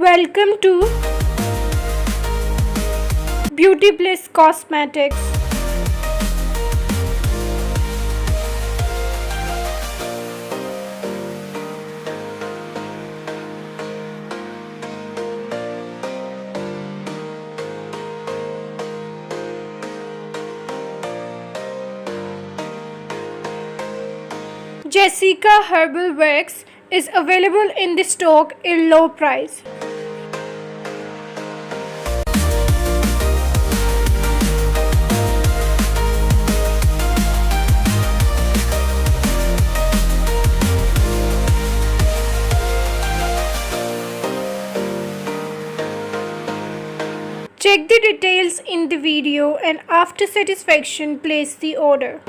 Welcome to Beauty Bliss Cosmetics. Jessica Herbal Wax is available in the stock in low price. Check the details in the video and after satisfaction place the order.